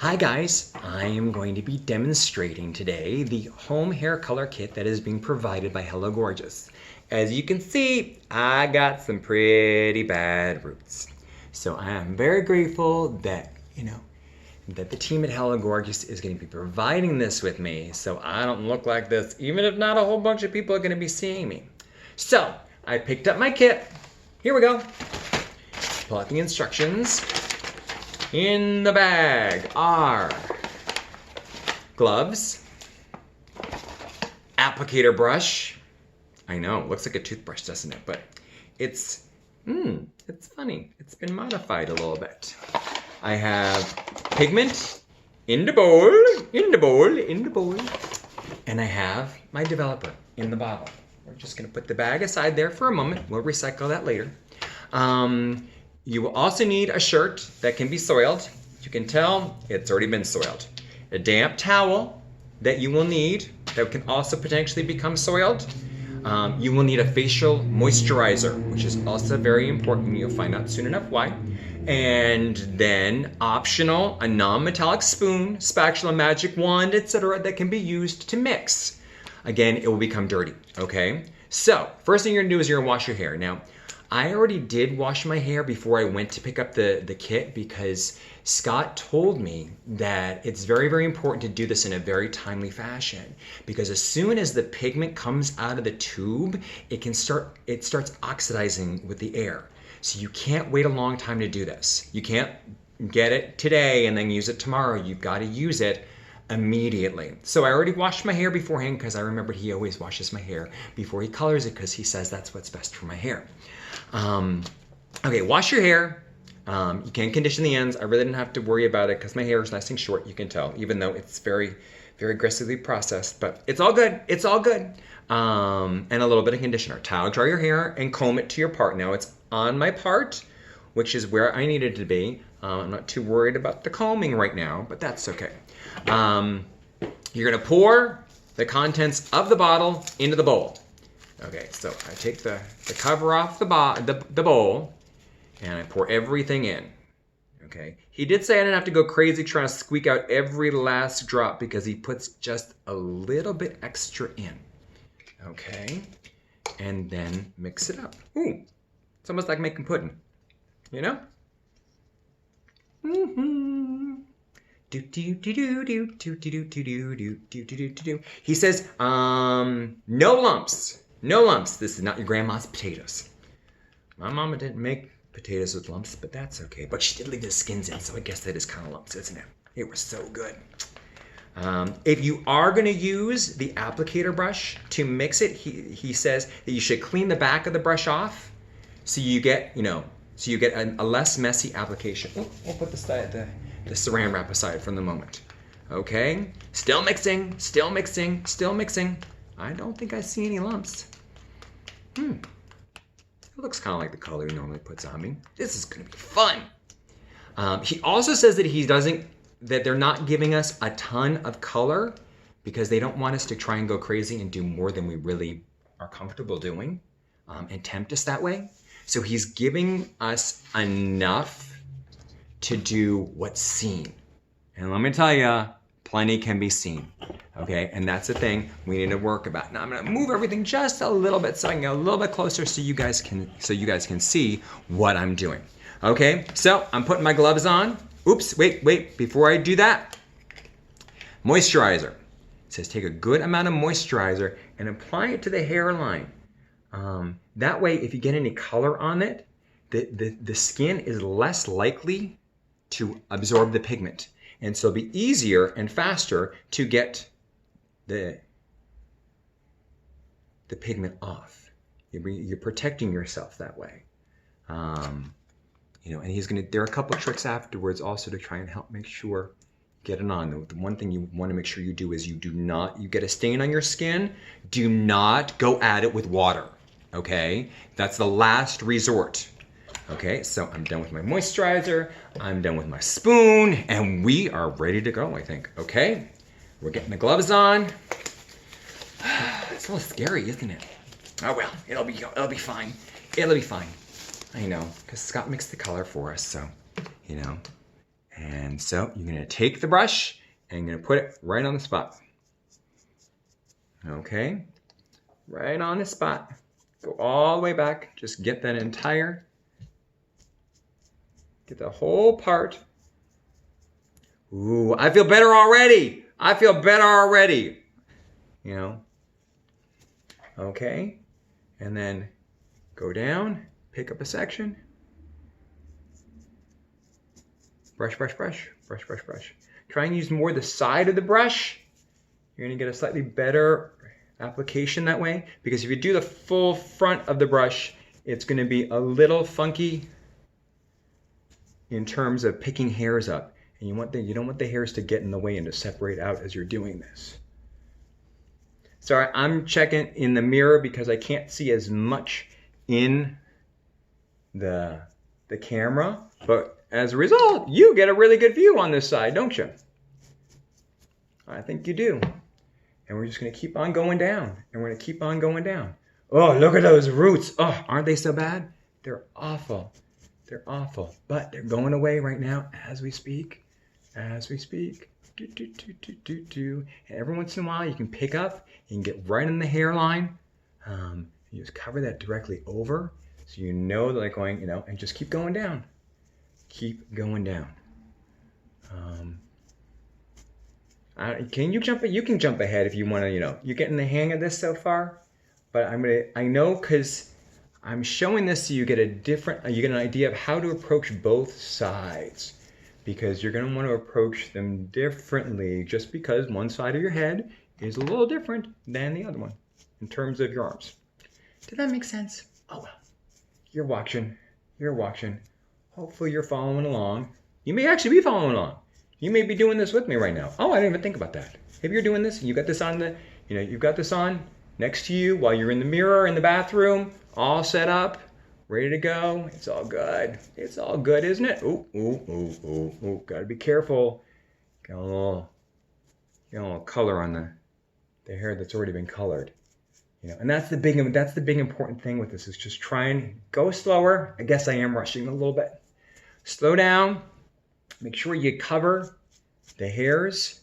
Hi guys, I am going to be demonstrating today the home hair color kit that is being provided by Hello Gorgeous. As you can see, I got some pretty bad roots. So I am very grateful that, that the team at Hello Gorgeous is going to be providing this with me so I don't look like this, even if not a whole bunch of people are going to be seeing me. So I picked up my kit. Here we go. Pull out the instructions. In the bag are gloves, applicator brush. I know, it looks like a toothbrush, doesn't it? But it's funny. It's been modified a little bit. I have pigment in the bowl, and I have my developer in the bottle. We're just gonna put the bag aside there for a moment. We'll recycle that later. You will also need a shirt that can be soiled. You can tell it's already been soiled. A damp towel that you will need that can also potentially become soiled. You will need a facial moisturizer, which is also very important. You'll find out soon enough why. And then optional, a non-metallic spoon, spatula, magic wand, etc. that can be used to mix. Again, it will become dirty, okay? So, first thing you're gonna do is you're gonna wash your hair. Now, I already did wash my hair before I went to pick up the kit because Scott told me that it's very, very important to do this in a very timely fashion because as soon as the pigment comes out of the tube, it starts oxidizing with the air. So you can't wait a long time to do this. You can't get it today and then use it tomorrow. You've got to use it immediately. So I already washed my hair beforehand because I remembered he always washes my hair before he colors it because he says that's what's best for my hair. Okay, wash your hair. You can condition the ends. I really didn't have to worry about it because my hair is nice and short, you can tell, even though it's very, very aggressively processed, but it's all good. It's all good. And a little bit of conditioner. Towel dry your hair and comb it to your part. Now it's on my part, which is where I needed to be. I'm not too worried about the combing right now, but that's okay. You're gonna pour the contents of the bottle into the bowl. Okay, so I take the cover off the bowl and I pour everything in. Okay, he did say I didn't have to go crazy trying to squeak out every last drop because he puts just a little bit extra in. Okay, and then mix it up. Ooh, it's almost like making pudding, you know? He says, no lumps. No lumps. This is not your grandma's potatoes. My mama didn't make potatoes with lumps, but that's okay. But she did leave the skins in, so I guess that is kind of lumps, isn't it? It was so good. If you are going to use the applicator brush to mix it, he says that you should clean the back of the brush off so you get, a less messy application. Oh, we'll put the saran wrap aside for the moment. Okay, still mixing, still mixing, still mixing. I don't think I see any lumps. It looks kind of like the color he normally puts on me. This is gonna be fun. He also says that that they're not giving us a ton of color because they don't want us to try and go crazy and do more than we really are comfortable doing and tempt us that way. So he's giving us enough to do what's seen. And let me tell you, plenty can be seen. Okay, and that's the thing we need to work about. Now I'm gonna move everything just a little bit so I can get a little bit closer so you guys can see what I'm doing. Okay, so I'm putting my gloves on. Oops, wait, before I do that, moisturizer. It says take a good amount of moisturizer and apply it to the hairline. That way, if you get any color on it, the skin is less likely to absorb the pigment. And so it'll be easier and faster to get the pigment off. You're protecting yourself that way. And there are a couple of tricks afterwards also to try and help make sure get it on. The one thing you want to make sure you do is you get a stain on your skin, do not go at it with water, okay? That's the last resort. Okay, so I'm done with my moisturizer, I'm done with my spoon, and we are ready to go, I think. Okay, we're getting the gloves on. It's a little scary, isn't it? Oh well, it'll be fine. It'll be fine. I know, because Scott mixed the color for us, so, And so you're going to take the brush and you're going to put it right on the spot. Okay, right on the spot. Go all the way back. Just get that entire, get the whole part. Ooh, I feel better already. I feel better already. You know. Okay, and then go down, pick up a section. Brush, brush, brush, brush, brush, brush. Try and use more the side of the brush. You're gonna get a slightly better application that way, because if you do the full front of the brush, it's gonna be a little funky in terms of picking hairs up. And you don't want the hairs to get in the way and to separate out as you're doing this. Sorry, I'm checking in the mirror because I can't see as much in the camera, but as a result, you get a really good view on this side, don't you? I think you do. And we're just gonna keep on going down, and we're gonna keep on going down. Oh, look at those roots. Oh, aren't they so bad? They're awful. They're awful, but they're going away right now as we speak. As we speak. Do, do, do, do, do, do. And every once in a while, you can pick up, you can get right in the hairline. You just cover that directly over, so you know they're going, you know, and just keep going down. Keep going down. Can you jump? You can jump ahead if you want to. You know, you're getting the hang of this so far. But I know because I'm showing this so you get you get an idea of how to approach both sides. Because you're going to want to approach them differently just because one side of your head is a little different than the other one in terms of your arms. Did that make sense? Oh well. You're watching. You're watching. Hopefully you're following along. You may actually be following along. You may be doing this with me right now. Oh, I didn't even think about that. If you're doing this and you got this on you've got this on next to you while you're in the mirror in the bathroom, all set up, ready to go. It's all good. It's all good, isn't it? Ooh, ooh, ooh, ooh, ooh. Gotta be careful. Got a little color on the hair that's already been colored. You know, and that's the big important thing with this is just try and go slower. I guess I am rushing a little bit. Slow down. Make sure you cover the hairs.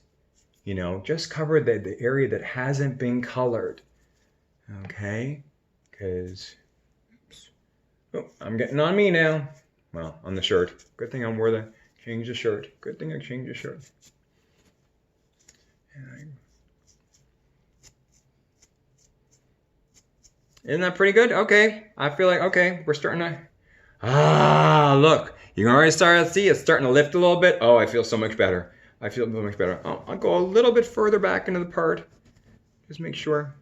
You know, just cover the area that hasn't been colored. Okay? Because oh, I'm getting on me now. Well, on the shirt. Good thing I changed the shirt. Good thing I changed the shirt. Isn't that pretty good? Okay. I feel like, okay, we're starting to... look. You can already start to see it's starting to lift a little bit. Oh, I feel so much better. I feel so much better. Oh, I'll go a little bit further back into the part. Just make sure.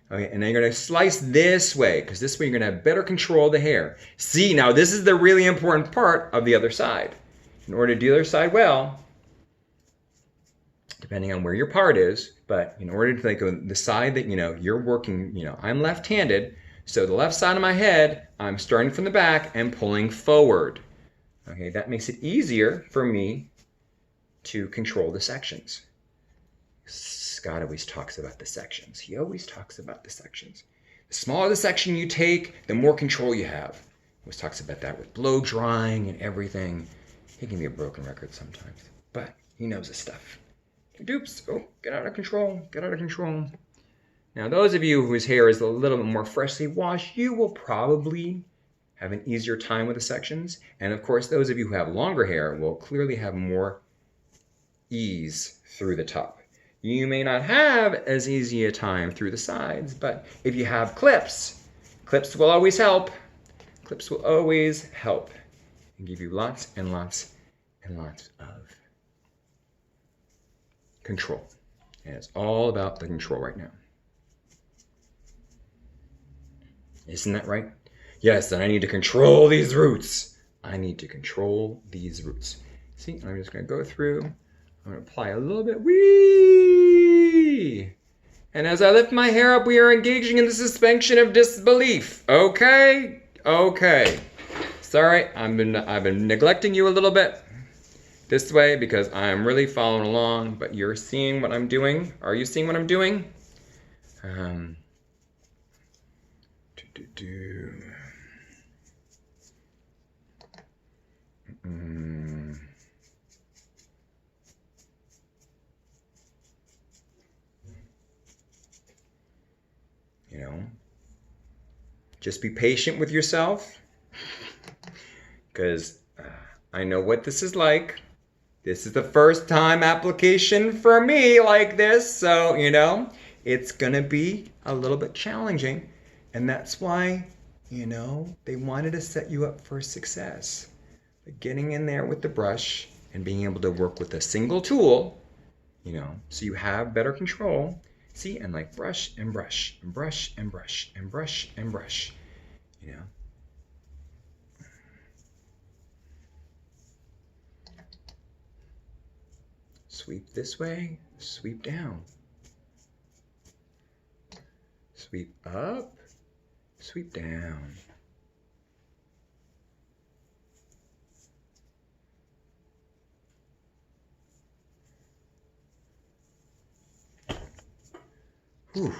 Okay, and then you're going to slice this way, because this way you're going to have better control of the hair. See, now this is the really important part of the other side. In order to do the other side well, depending on where your part is, but in order to think of the side that, you're working, I'm left-handed, so the left side of my head, I'm starting from the back and pulling forward. Okay, that makes it easier for me to control the sections. Scott always talks about the sections. He always talks about the sections. The smaller the section you take, the more control you have. He always talks about that with blow drying and everything. He can be a broken record sometimes, but he knows his stuff. Dupes, oh, get out of control, get out of control. Now, those of you whose hair is a little bit more freshly washed, you will probably have an easier time with the sections. And of course, those of you who have longer hair will clearly have more ease through the top. You may not have as easy a time through the sides, but if you have clips, clips will always help. Clips will always help and give you lots and lots and lots of control. And it's all about the control right now. Isn't that right? Yes, and I need to control these roots. I need to control these roots. See, I'm just going to go through. I'm going to apply a little bit. Whee! And as I lift my hair up, we are engaging in the suspension of disbelief. Okay? Okay. Sorry, I've been neglecting you a little bit this way because I'm really following along, but you're seeing what I'm doing. Are you seeing what I'm doing? know, just be patient with yourself, because I know what this is like. This is the first time application for me like this, so, you know, it's gonna be a little bit challenging, and that's why, you know, they wanted to set you up for success. But getting in there with the brush and being able to work with a single tool, you know, so you have better control. See, and like brush and brush and brush and brush and brush and brush, you know. Sweep this way, sweep down. Sweep up, sweep down. Whew.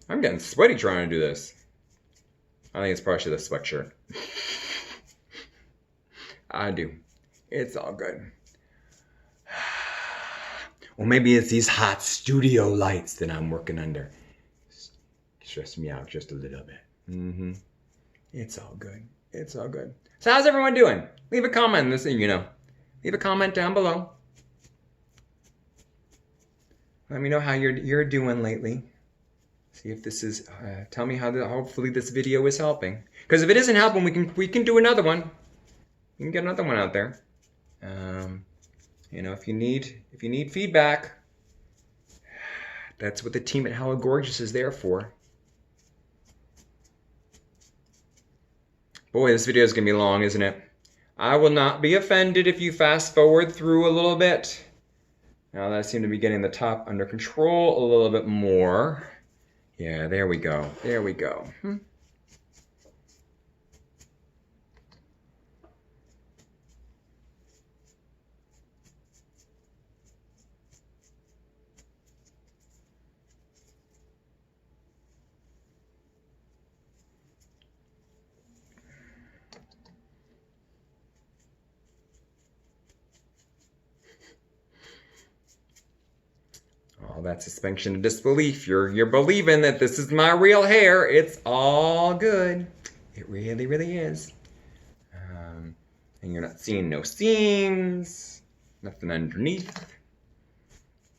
I'm getting sweaty trying to do this. I think it's partially the sweatshirt. I do. It's all good. Or maybe it's these hot studio lights that I'm working under. Stress me out just a little bit. It's all good. It's all good. So how's everyone doing? Leave a comment. Leave a comment down below. Let me know how you're doing lately. See if this is. Tell me how. Hopefully this video is helping. Because if it isn't helping, we can do another one. We can get another one out there. You know, if you need feedback, that's what the team at Hello Gorgeous is there for. Boy, this video is gonna be long, isn't it? I will not be offended if you fast forward through a little bit. Now that I seem to be getting the top under control a little bit more. Yeah, there we go. There we go. All that suspension of disbelief. You're believing that this is my real hair. It's all good. It really, really is. And you're not seeing no seams, nothing underneath.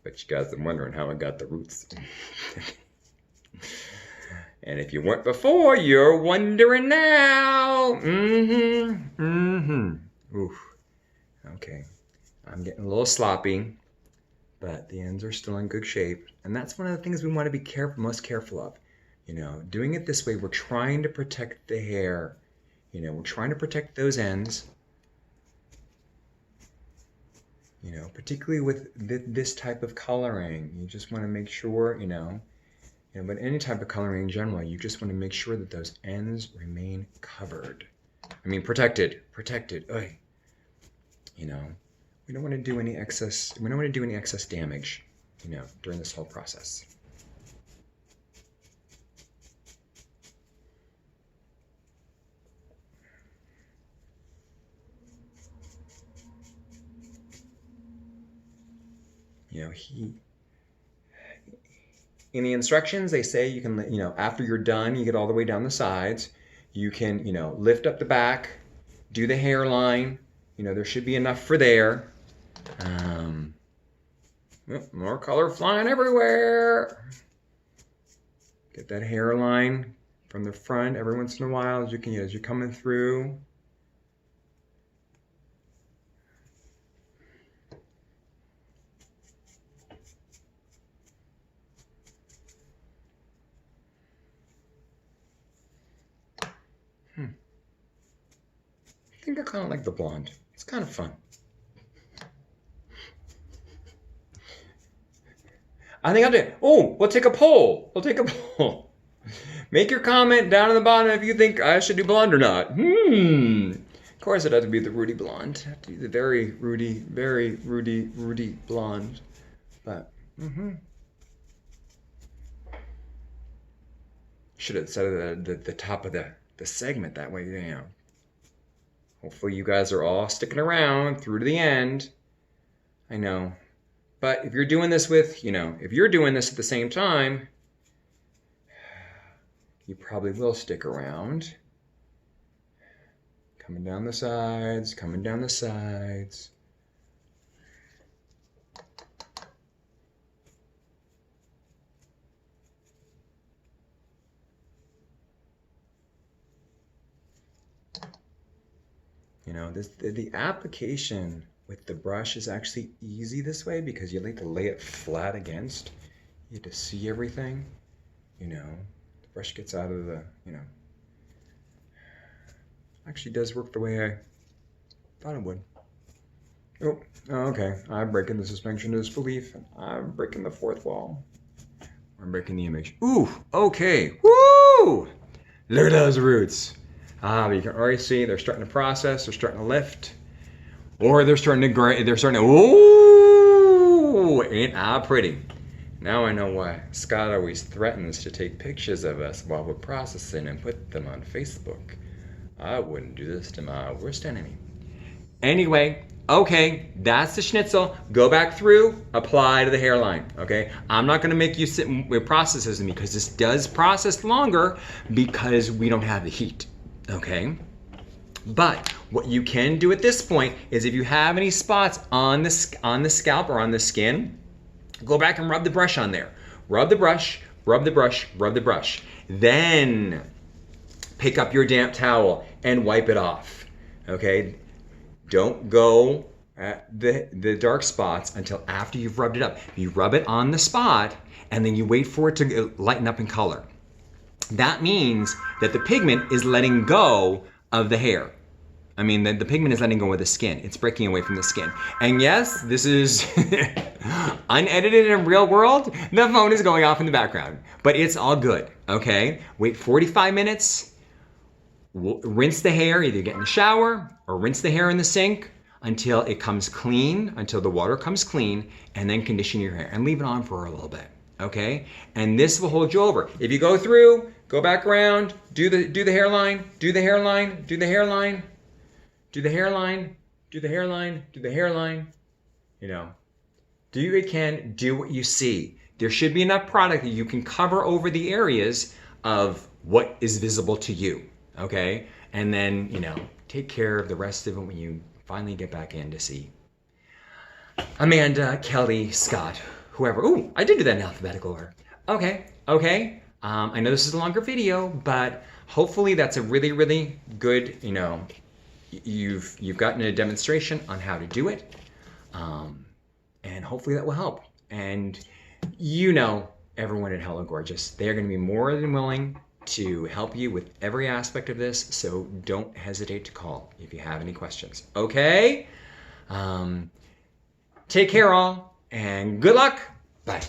But you guys are wondering how I got the roots. And if you weren't before, you're wondering now. Oof. Okay. I'm getting a little sloppy, but the ends are still in good shape. And that's one of the things we want to be most careful of. You know, doing it this way, we're trying to protect the hair. You know, we're trying to protect those ends. You know, particularly with this type of coloring, you just want to make sure, but any type of coloring in general, you just want to make sure that those ends remain covered. I mean, protected. Oy. You know, we don't want to do any excess. We don't want to do any excess damage, during this whole process. In the instructions, they say you can, after you're done, you get all the way down the sides. You can, lift up the back, do the hairline. There should be enough for there. More color flying everywhere. Get that hairline from the front every once in a while as you're coming through. I think I kind of like the blonde. It's kind of fun. I think I'll do it. Oh, we'll take a poll. Make your comment down in the bottom if you think I should do blonde or not. Of course, it'd have to be the Rudy blonde. It'd have to be the very Rudy blonde. But, should have said the top of the segment that way, Hopefully you guys are all sticking around through to the end. I know. But if you're doing this if you're doing this at the same time, you probably will stick around. Coming down the sides, coming down the sides. You know, the application with the brush is actually easy this way because you like to lay it flat against. You get to see everything. You know, the brush gets out of the, you know. Actually does work the way I thought it would. Oh, okay. I'm breaking the suspension of disbelief. I'm breaking the fourth wall. I'm breaking the image. Ooh, okay. Woo! Look at those roots. But you can already see they're starting to process, they're starting to lift, or they're starting to, ooh, ain't I pretty. Now I know why Scott always threatens to take pictures of us while we're processing and put them on Facebook. I wouldn't do this to my worst enemy. Anyway, okay, that's the schnitzel. Go back through, apply to the hairline, okay? I'm not gonna make you sit with processes with me because this does process longer because we don't have the heat. Okay, but what you can do at this point is if you have any spots on the scalp or on the skin, go back and rub the brush on there. Rub the brush, rub the brush, rub the brush. Then pick up your damp towel and wipe it off. Okay, don't go at the dark spots until after you've rubbed it up. You rub it on the spot and then you wait for it to lighten up in color. That means that the pigment is letting go of the hair. I mean, the pigment is letting go of the skin. It's breaking away from the skin. And yes, this is unedited in real world. The phone is going off in the background, but it's all good, okay? Wait 45 minutes, rinse the hair, either get in the shower or rinse the hair in the sink until it comes clean, until the water comes clean, and then condition your hair and leave it on for a little bit. Okay, and this will hold you over. If you go through, go back around, do the hairline, do the hairline, do the hairline, do the hairline, do the hairline, do the hairline. You know, do what you can, do what you see. There should be enough product that you can cover over the areas of what is visible to you. Okay, and then, you know, take care of the rest of it when you finally get back in to see Amanda, Kelly, Scott, whoever. Ooh, I did do that in alphabetical order. Okay. I know this is a longer video, but hopefully that's a really, really good, you know, you've gotten a demonstration on how to do it. And hopefully that will help. And you know, everyone at Hello Gorgeous, they're going to be more than willing to help you with every aspect of this. So don't hesitate to call if you have any questions. Okay? Take care all, and good luck. Bye.